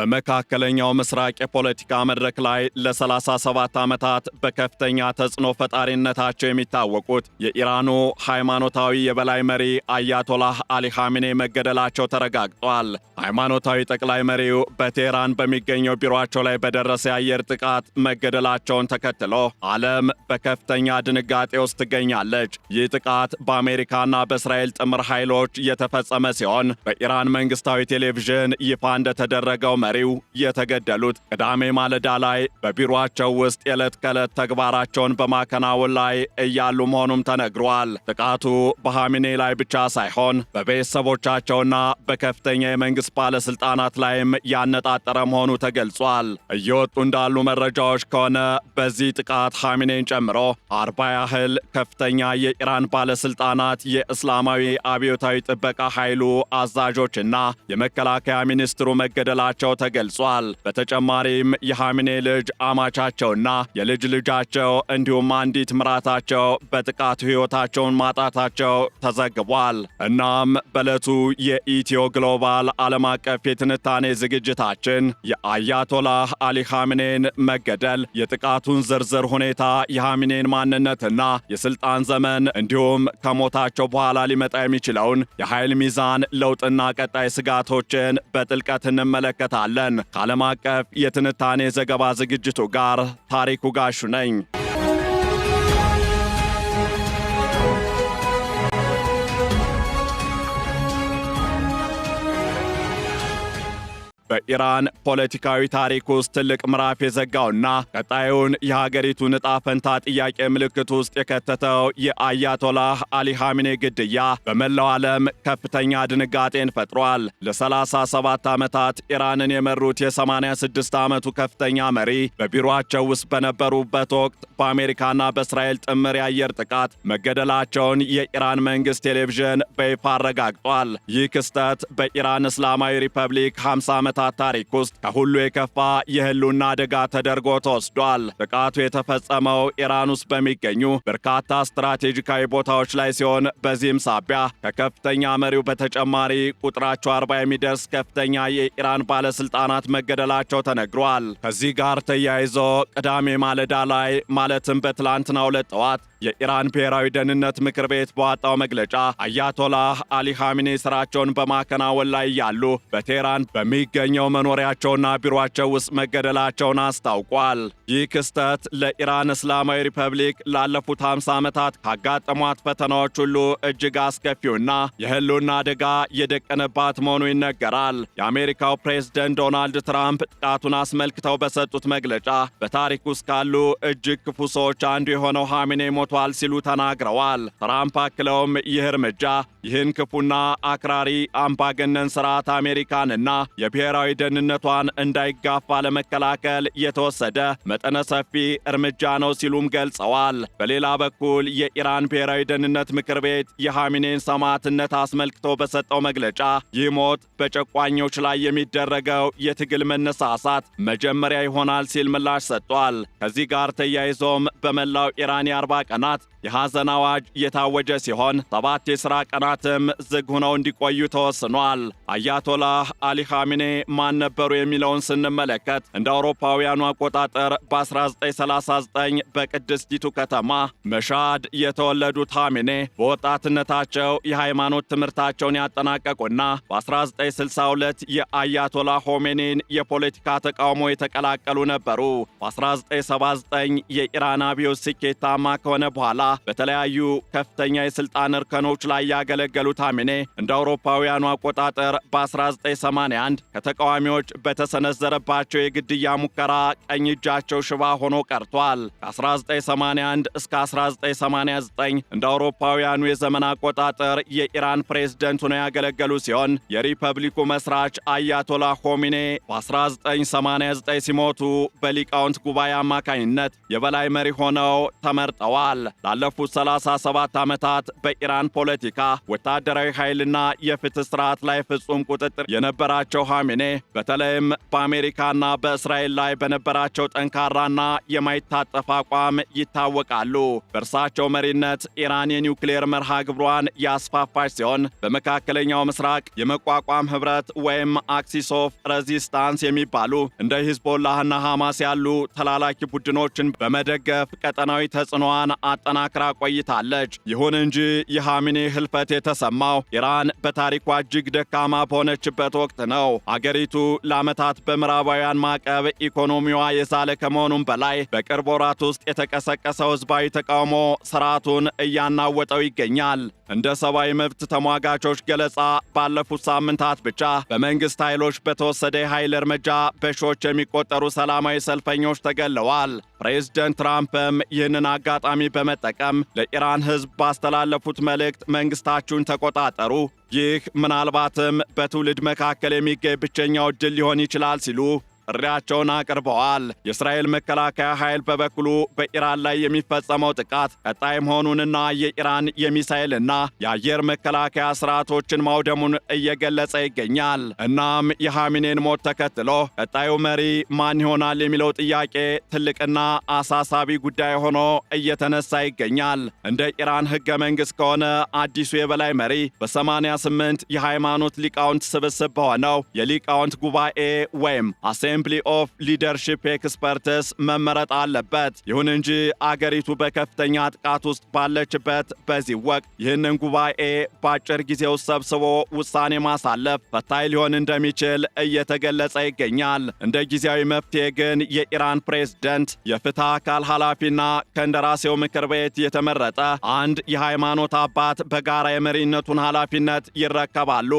በመካከለኛው ምስራቅ የፖለቲካ መድረክ ላይ ለ37 ዓመታት በከፍተኛ ተጽዕኖ ፈጣሪነታቸው የሚታወቁት የኢራኑ ሃይማኖታዊ የበላይ መሪ አያቶላህ አሊ ኻሜኔ መገደላቸው ተረጋግጧል። ሃይማኖታዊ ጠቅላይ መሪው በቴህራን በሚገኘው ቢሮአቸው ላይ በደረሰ የአየር ጥቃት መገደላቸውን ተከትሎ ዓለም በከፍተኛ ድንጋጤ ውስጥ ትገኛለች። ይህ ጥቃት በአሜሪካና በእስራኤል ጥምር ኃይሎች የተፈጸመ ሲሆን በኢራን መንግስታዊ ቴሌቪዥን ይፋ እንደተደረገው መሪው የተገደሉት ቅዳሜ ማለዳ ላይ በቢሮአቸው ውስጥ የዕለት ከዕለት ተግባራቸውን በማከናወን ላይ እያሉ መሆኑም ተነግሯል። ጥቃቱ በኻሜኔ ላይ ብቻ ሳይሆን በቤተሰቦቻቸውና በከፍተኛ የመንግስት ባለስልጣናት ላይም ያነጣጠረ መሆኑ ተገልጿል። እየወጡ እንዳሉ መረጃዎች ከሆነ በዚህ ጥቃት ኻሜኔን ጨምሮ 40 ያህል ከፍተኛ የኢራን ባለስልጣናት፣ የእስላማዊ አብዮታዊ ጥበቃ ኃይሉ አዛዦችና የመከላከያ ሚኒስትሩ መገደላቸው ተገልጿል። በተጨማሪም የኻሜኔ ልጅ አማቻቸውና የልጅ ልጃቸው እንዲሁም አንዲት ምራታቸው በጥቃቱ ሕይወታቸውን ማጣታቸው ተዘግቧል። እናም በዕለቱ የኢትዮ ግሎባል ዓለም አቀፍ የትንታኔ ዝግጅታችን የአያቶላህ አሊ ኻሜኔን መገደል፣ የጥቃቱን ዝርዝር ሁኔታ፣ የኻሜኔን ማንነትና የስልጣን ዘመን እንዲሁም ከሞታቸው በኋላ ሊመጣ የሚችለውን የኃይል ሚዛን ለውጥና ቀጣይ ስጋቶችን በጥልቀት እንመለከታለን። ከዓለም አቀፍ የትንታኔ ዘገባ ዝግጅቱ ጋር ታሪኩ ጋሹ ነኝ። በኢራን ፖለቲካዊ ታሪክ ውስጥ ትልቅ ምዕራፍ የዘጋውና ቀጣዩን የሀገሪቱን ዕጣ ፈንታ ጥያቄ ምልክት ውስጥ የከተተው የአያቶላህ አሊ ኻሜኔ ግድያ በመላው ዓለም ከፍተኛ ድንጋጤን ፈጥሯል። ለ37 ዓመታት ኢራንን የመሩት የ86 ዓመቱ ከፍተኛ መሪ በቢሮአቸው ውስጥ በነበሩበት ወቅት በአሜሪካና በእስራኤል ጥምር የአየር ጥቃት መገደላቸውን የኢራን መንግሥት ቴሌቪዥን በይፋ አረጋግጧል። ይህ ክስተት በኢራን እስላማዊ ሪፐብሊክ 50 ዓመታት ታሪክ ውስጥ ከሁሉ የከፋ የህልውና አደጋ ተደርጎ ተወስዷል። ጥቃቱ የተፈጸመው ኢራን ውስጥ በሚገኙ በርካታ ስትራቴጂካዊ ቦታዎች ላይ ሲሆን በዚህም ሳቢያ ከከፍተኛ መሪው በተጨማሪ ቁጥራቸው 40 የሚደርስ ከፍተኛ የኢራን ባለስልጣናት መገደላቸው ተነግሯል። ከዚህ ጋር ተያይዞ ቅዳሜ ማለዳ ላይ ማለትም በትላንትናው ዕለት ጠዋት የኢራን ብሔራዊ ደህንነት ምክር ቤት በወጣው መግለጫ አያቶላህ አሊ ኻሜኔ ስራቸውን በማከናወን ላይ ያሉ በቴህራን በሚገኘው መኖሪያቸውና ቢሮአቸው ውስጥ መገደላቸውን አስታውቋል። ይህ ክስተት ለኢራን እስላማዊ ሪፐብሊክ ላለፉት 50 ዓመታት ካጋጠሟት ፈተናዎች ሁሉ እጅግ አስከፊውና የህልውና አደጋ የደቀነባት መሆኑ ይነገራል። የአሜሪካው ፕሬዝደንት ዶናልድ ትራምፕ ጥቃቱን አስመልክተው በሰጡት መግለጫ በታሪክ ውስጥ ካሉ እጅግ ክፉ ሰዎች አንዱ የሆነው ኻሜኔ ሞቷል ሲሉ ተናግረዋል። ትራምፕ አክለውም ይህ እርምጃ ይህን ክፉና አክራሪ አምባገነን ስርዓት አሜሪካንና የብሔራዊ ደህንነቷን እንዳይጋፋ ለመከላከል የተወሰደ መጠነ ሰፊ እርምጃ ነው ሲሉም ገልጸዋል። በሌላ በኩል የኢራን ብሔራዊ ደህንነት ምክር ቤት የኻሜኔን ሰማዕትነት አስመልክቶ በሰጠው መግለጫ ይህ ሞት በጨቋኞች ላይ የሚደረገው የትግል መነሳሳት መጀመሪያ ይሆናል ሲል ምላሽ ሰጥቷል። ከዚህ ጋር ተያይዞም በመላው ኢራን የ40 ቀናት የሐዘን አዋጅ የታወጀ ሲሆን 7 የሥራ ቀናትም ዝግ ሆነው እንዲቆዩ ተወስኗል። አያቶላህ አሊ ኻሜኔ ማን ነበሩ የሚለውን ስንመለከት እንደ አውሮፓውያኑ አቆጣጠር በ1939 በቅድስቲቱ ከተማ መሻድ የተወለዱት ኻሜኔ በወጣትነታቸው የሃይማኖት ትምህርታቸውን ያጠናቀቁና በ1962 የአያቶላህ ኻሜኔን የፖለቲካ ተቃውሞ የተቀላቀሉ ነበሩ። በ1979 የኢራን አብዮት ስኬታማ ከሆነ በኋላ በተለያዩ ከፍተኛ የስልጣን እርከኖች ላይ ያገለገሉት ኻሜኔ እንደ አውሮፓውያኑ አቆጣጠር በ1981 ከተቃዋሚዎች በተሰነዘረባቸው የግድያ ሙከራ ቀኝ እጃቸው ሽባ ሆኖ ቀርቷል። ከ1981 እስከ 1989 እንደ አውሮፓውያኑ የዘመን አቆጣጠር የኢራን ፕሬዝደንት ሆነው ያገለገሉ ሲሆን የሪፐብሊኩ መስራች አያቶላህ ኻሜኔ በ1989 ሲሞቱ በሊቃውንት ጉባኤ አማካኝነት የበላይ መሪ ሆነው ተመርጠዋል። ላለፉት 37 ዓመታት በኢራን ፖለቲካ፣ ወታደራዊ ኃይልና የፍትህ ስርዓት ላይ ፍጹም ቁጥጥር የነበራቸው ኻሜኔ በተለይም በአሜሪካና በእስራኤል ላይ በነበራቸው ጠንካራና የማይታጠፍ አቋም ይታወቃሉ። በእርሳቸው መሪነት ኢራን የኒውክሌር መርሃ ግብሯን ያስፋፋች ሲሆን በመካከለኛው ምስራቅ የመቋቋም ህብረት ወይም አክሲስ ኦፍ ሬዚስታንስ የሚባሉ እንደ ሂዝቦላህና ሐማስ ያሉ ተላላኪ ቡድኖችን በመደገፍ ቀጠናዊ ተጽዕኖዋን አጠናክራ ቆይታለች። ይሁን እንጂ የኻሜኔ ህልፈት የተሰማው ኢራን በታሪኳ እጅግ ደካማ በሆነችበት ወቅት ነው። አገሪቱ ለዓመታት በምዕራባውያን ማዕቀብ ኢኮኖሚዋ የዛለ ከመሆኑም በላይ በቅርብ ወራት ውስጥ የተቀሰቀሰው ህዝባዊ ተቃውሞ ስርዓቱን እያናወጠው ይገኛል። እንደ ሰብአዊ መብት ተሟጋቾች ገለጻ ባለፉት ሳምንታት ብቻ በመንግስት ኃይሎች በተወሰደ የኃይል እርምጃ በሺዎች የሚቆጠሩ ሰላማዊ ሰልፈኞች ተገለዋል። ፕሬዝደንት ትራምፕም ይህንን አጋጣሚ በመጠቀም ለኢራን ህዝብ ባስተላለፉት መልእክት መንግስታችሁን ተቆጣጠሩ፣ ይህ ምናልባትም በትውልድ መካከል የሚገኝ ብቸኛው ዕድል ሊሆን ይችላል ሲሉ ጥሪያቸውን አቅርበዋል። የእስራኤል መከላከያ ኃይል በበኩሉ በኢራን ላይ የሚፈጸመው ጥቃት ቀጣይ መሆኑንና የኢራን የሚሳኤልና የአየር መከላከያ ስርዓቶችን ማውደሙን እየገለጸ ይገኛል። እናም የኻሜኔን ሞት ተከትሎ ቀጣዩ መሪ ማን ይሆናል የሚለው ጥያቄ ትልቅና አሳሳቢ ጉዳይ ሆኖ እየተነሳ ይገኛል። እንደ ኢራን ህገ መንግሥት ከሆነ አዲሱ የበላይ መሪ በ88 የሃይማኖት ሊቃውንት ስብስብ በሆነው የሊቃውንት ጉባኤ ወይም አሴምብሊ ኦፍ ሊደርሺፕ ኤክስፐርትስ መመረጥ አለበት። ይሁን እንጂ አገሪቱ በከፍተኛ ጥቃት ውስጥ ባለችበት በዚህ ወቅት ይህንን ጉባኤ በአጭር ጊዜ ውስጥ ሰብስቦ ውሳኔ ማሳለፍ ፈታኝ ሊሆን እንደሚችል እየተገለጸ ይገኛል። እንደ ጊዜያዊ መፍትሄ ግን የኢራን ፕሬዝደንት የፍትህ አካል ኃላፊና ከእንደራሴው ምክር ቤት የተመረጠ አንድ የሃይማኖት አባት በጋራ የመሪነቱን ኃላፊነት ይረከባሉ።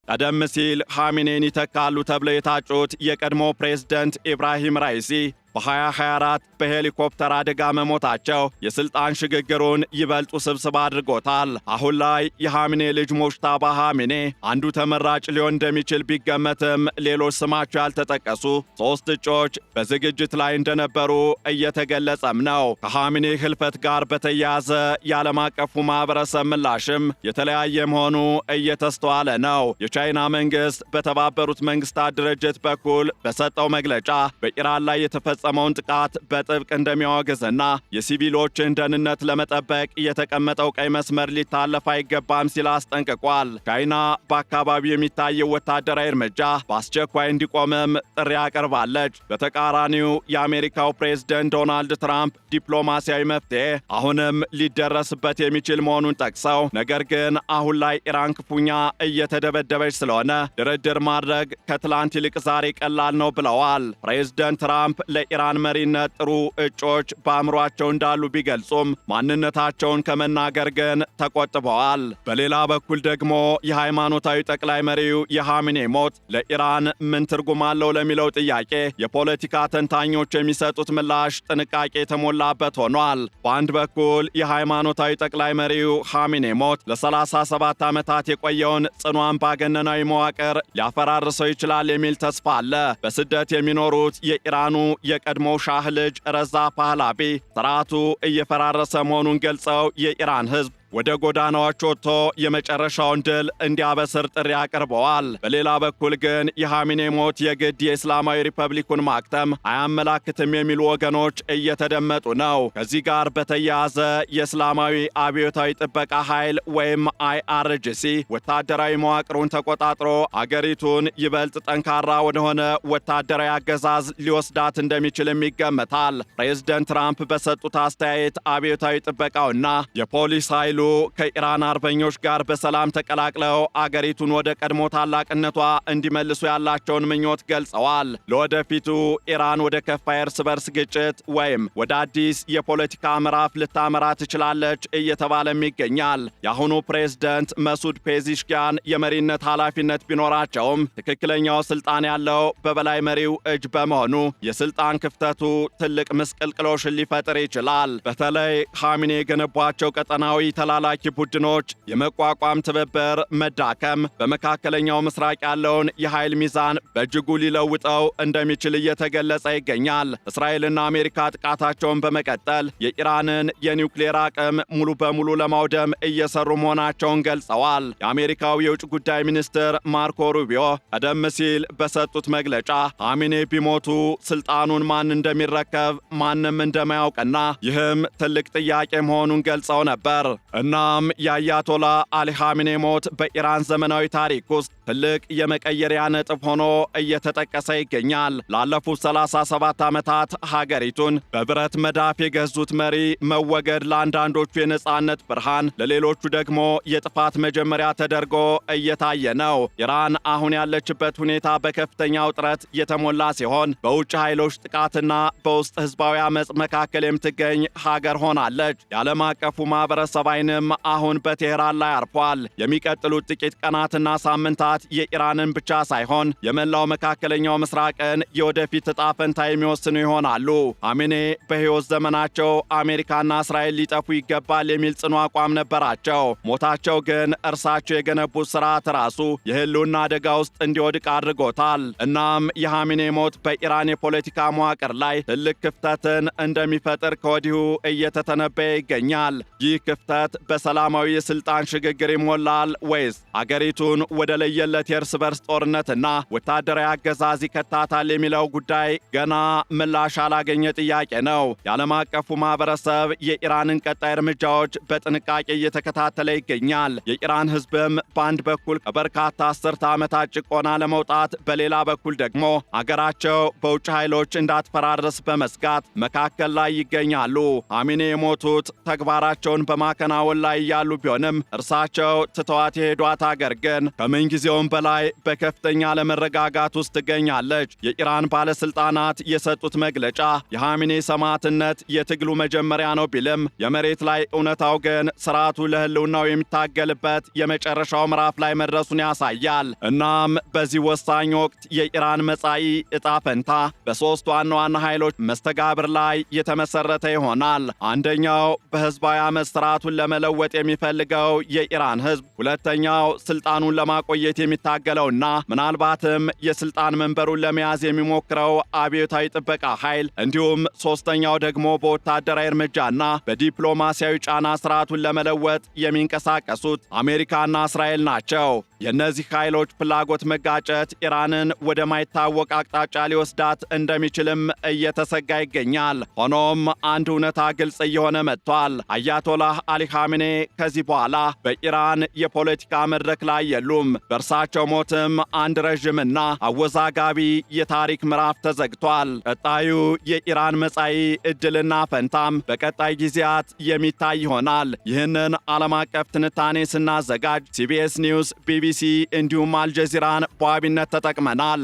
ቀደም ሲል ኻሜኔን ይተካሉ ተብለው የታጩት የቀድሞ ፕሬዝደንት ኢብራሂም ራይሲ በ2024 በሄሊኮፕተር አደጋ መሞታቸው የስልጣን ሽግግሩን ይበልጥ ውስብስብ አድርጎታል። አሁን ላይ የኻሜኔ ልጅ ሙጅተባ ኻሜኔ አንዱ ተመራጭ ሊሆን እንደሚችል ቢገመትም ሌሎች ስማቸው ያልተጠቀሱ 3 እጩዎች በዝግጅት ላይ እንደነበሩ እየተገለጸም ነው። ከኻሜኔ ህልፈት ጋር በተያያዘ የዓለም አቀፉ ማህበረሰብ ምላሽም የተለያየ መሆኑ እየተስተዋለ ነው። የቻይና መንግስት በተባበሩት መንግስታት ድርጅት በኩል በሰጠው መግለጫ በኢራን ላይ የተፈጸመውን ጥቃት በጥብቅ እንደሚያወግዝና የሲቪሎችን ደህንነት ለመጠበቅ የተቀመጠው ቀይ መስመር ሊታለፍ አይገባም ሲል አስጠንቅቋል። ቻይና በአካባቢው የሚታየው ወታደራዊ እርምጃ በአስቸኳይ እንዲቆምም ጥሪ አቅርባለች። በተቃራኒው የአሜሪካው ፕሬዝደንት ዶናልድ ትራምፕ ዲፕሎማሲያዊ መፍትሄ አሁንም ሊደረስበት የሚችል መሆኑን ጠቅሰው ነገር ግን አሁን ላይ ኢራን ክፉኛ እየተደበደበች ስለሆነ ድርድር ማድረግ ከትላንት ይልቅ ዛሬ ቀላል ነው ብለዋል። ፕሬዝደንት ትራምፕ ለኢራን መሪነት ጥሩ እጩዎች በአእምሯቸው እንዳሉ ቢገልጹም ማንነታቸውን ከመናገር ግን ተቆጥበዋል። በሌላ በኩል ደግሞ የሃይማኖታዊ ጠቅላይ መሪው የኻሜኔ ሞት ለኢራን ምን ትርጉም አለው ለሚለው ጥያቄ የፖለቲካ ተንታኞች የሚሰጡት ምላሽ ጥንቃቄ የተሞላበት ሆኗል። በአንድ በኩል የሃይማኖታዊ ጠቅላይ መሪው ኻሜኔ ሞት ለ37 ዓመታት የቆየውን ጽኑ አምባገነናዊ መዋቅር ሊያፈራርሰው ይችላል የሚል ተስፋ አለ። በስደት የሚኖሩት የኢራኑ የቀድሞው ሻህ ልጅ ረዛ ፓህላቪ ስርዓቱ እየፈራረሰ መሆኑን ገልጸው የኢራን ህዝብ ወደ ጎዳናዎች ወጥቶ የመጨረሻውን ድል እንዲያበስር ጥሪ አቅርበዋል። በሌላ በኩል ግን የኻሜኔ ሞት የግድ የእስላማዊ ሪፐብሊኩን ማክተም አያመላክትም የሚሉ ወገኖች እየተደመጡ ነው። ከዚህ ጋር በተያያዘ የእስላማዊ አብዮታዊ ጥበቃ ኃይል ወይም IRGC ወታደራዊ መዋቅሩን ተቆጣጥሮ አገሪቱን ይበልጥ ጠንካራ ወደሆነ ወታደራዊ አገዛዝ ሊወስዳት እንደሚችልም ይገመታል። ፕሬዝደንት ትራምፕ በሰጡት አስተያየት አብዮታዊ ጥበቃውና የፖሊስ ኃይሉ ከኢራን አርበኞች ጋር በሰላም ተቀላቅለው አገሪቱን ወደ ቀድሞ ታላቅነቷ እንዲመልሱ ያላቸውን ምኞት ገልጸዋል። ለወደፊቱ ኢራን ወደ ከፋ የእርስ በርስ ግጭት ወይም ወደ አዲስ የፖለቲካ ምዕራፍ ልታመራ ትችላለች እየተባለም ይገኛል። የአሁኑ ፕሬዝደንት መሱድ ፔዚሽኪያን የመሪነት ኃላፊነት ቢኖራቸውም ትክክለኛው ስልጣን ያለው በበላይ መሪው እጅ በመሆኑ የስልጣን ክፍተቱ ትልቅ ምስቅልቅሎሽን ሊፈጥር ይችላል። በተለይ ኻሜኔ የገነቧቸው ቀጠናዊ ተላላኪ ቡድኖች የመቋቋም ትብብር መዳከም በመካከለኛው ምስራቅ ያለውን የኃይል ሚዛን በእጅጉ ሊለውጠው እንደሚችል እየተገለጸ ይገኛል። እስራኤልና አሜሪካ ጥቃታቸውን በመቀጠል የኢራንን የኒውክሌር አቅም ሙሉ በሙሉ ለማውደም እየሰሩ መሆናቸውን ገልጸዋል። የአሜሪካው የውጭ ጉዳይ ሚኒስትር ማርኮ ሩቢዮ ቀደም ሲል በሰጡት መግለጫ ኻሜኔ ቢሞቱ ስልጣኑን ማን እንደሚረከብ ማንም እንደማያውቅና ይህም ትልቅ ጥያቄ መሆኑን ገልጸው ነበር። እናም የአያቶላ አሊ ኻሜኔ ሞት በኢራን ዘመናዊ ታሪክ ውስጥ ትልቅ የመቀየሪያ ነጥብ ሆኖ እየተጠቀሰ ይገኛል። ላለፉት 37 ዓመታት ሀገሪቱን በብረት መዳፍ የገዙት መሪ መወገድ ለአንዳንዶቹ የነጻነት ብርሃን፣ ለሌሎቹ ደግሞ የጥፋት መጀመሪያ ተደርጎ እየታየ ነው። ኢራን አሁን ያለችበት ሁኔታ በከፍተኛ ውጥረት የተሞላ ሲሆን በውጭ ኃይሎች ጥቃትና በውስጥ ህዝባዊ አመፅ መካከል የምትገኝ ሀገር ሆናለች። የዓለም አቀፉ ማህበረሰብ ዓይንም አሁን በቴህራን ላይ አርፏል። የሚቀጥሉት ጥቂት ቀናትና ሳምንታት የኢራንን ብቻ ሳይሆን የመላው መካከለኛው ምስራቅን የወደፊት ዕጣ ፈንታ የሚወስኑ ይሆናሉ። ኻሜኔ በሕይወት ዘመናቸው አሜሪካና እስራኤል ሊጠፉ ይገባል የሚል ጽኑ አቋም ነበራቸው። ሞታቸው ግን እርሳቸው የገነቡት ስርዓት ራሱ የህልውና አደጋ ውስጥ እንዲወድቅ አድርጎታል። እናም የኻሜኔ ሞት በኢራን የፖለቲካ መዋቅር ላይ ትልቅ ክፍተትን እንደሚፈጥር ከወዲሁ እየተተነበየ ይገኛል። ይህ ክፍተት በሰላማዊ የስልጣን ሽግግር ይሞላል ወይስ አገሪቱን ወደ ለየለት የእርስ በርስ ጦርነትና ወታደራዊ አገዛዝ ይከታታል የሚለው ጉዳይ ገና ምላሽ ያላገኘ ጥያቄ ነው። የዓለም አቀፉ ማህበረሰብ የኢራንን ቀጣይ እርምጃዎች በጥንቃቄ እየተከታተለ ይገኛል። የኢራን ህዝብም በአንድ በኩል ከበርካታ አስርተ ዓመታት ጭቆና ለመውጣት፣ በሌላ በኩል ደግሞ አገራቸው በውጭ ኃይሎች እንዳትፈራረስ በመስጋት መካከል ላይ ይገኛሉ። ኻሜኔ የሞቱት ተግባራቸውን በማከናወን ላይ ያሉ ቢሆንም እርሳቸው ትተዋት የሄዷት አገር ግን ከምንጊዜውም በላይ በከፍተኛ አለመረጋጋት ውስጥ ትገኛለች። የኢራን ባለስልጣናት የሰጡት መግለጫ የኻሜኔ ሰማዕትነት የትግሉ መጀመሪያ ነው ቢልም የመሬት ላይ እውነታው ግን ስርዓቱ ለህልውናው የሚታገልበት የመጨረሻው ምዕራፍ ላይ መድረሱን ያሳያል። እናም በዚህ ወሳኝ ወቅት የኢራን መጻኢ ዕጣ ፈንታ በሦስት ዋና ዋና ኃይሎች መስተጋብር ላይ የተመሰረተ ይሆናል። አንደኛው በህዝባዊ አመፅ ስርዓቱን ለመለወጥ የሚፈልገው የኢራን ህዝብ፣ ሁለተኛው ስልጣኑን ለማቆየት የሚታገለውና ምናልባትም የስልጣን መንበሩን ለመያዝ የሚሞክረው አብዮታዊ ጥበቃ ኃይል፣ እንዲሁም ሶስተኛው ደግሞ በወታደራዊ እርምጃና በዲፕሎማሲያዊ ጫና ስርዓቱን ለመለወጥ የሚንቀሳቀሱት አሜሪካና እስራኤል ናቸው። የእነዚህ ኃይሎች ፍላጎት መጋጨት ኢራንን ወደማይታወቅ አቅጣጫ ሊወስዳት እንደሚችልም እየተሰጋ ይገኛል። ሆኖም አንድ እውነታ ግልጽ እየሆነ መጥቷል። አያቶላህ አሊ ኻሜኔ ከዚህ በኋላ በኢራን የፖለቲካ መድረክ ላይ የሉም። በእርሳቸው ሞትም አንድ ረዥምና አወዛጋቢ የታሪክ ምዕራፍ ተዘግቷል። ቀጣዩ የኢራን መጻኢ ዕድልና ፈንታም በቀጣይ ጊዜያት የሚታይ ይሆናል። ይህንን ዓለም አቀፍ ትንታኔ ስናዘጋጅ ሲቢኤስ ኒውስ፣ ቢቢሲ እንዲሁም አልጀዚራን በዋቢነት ተጠቅመናል።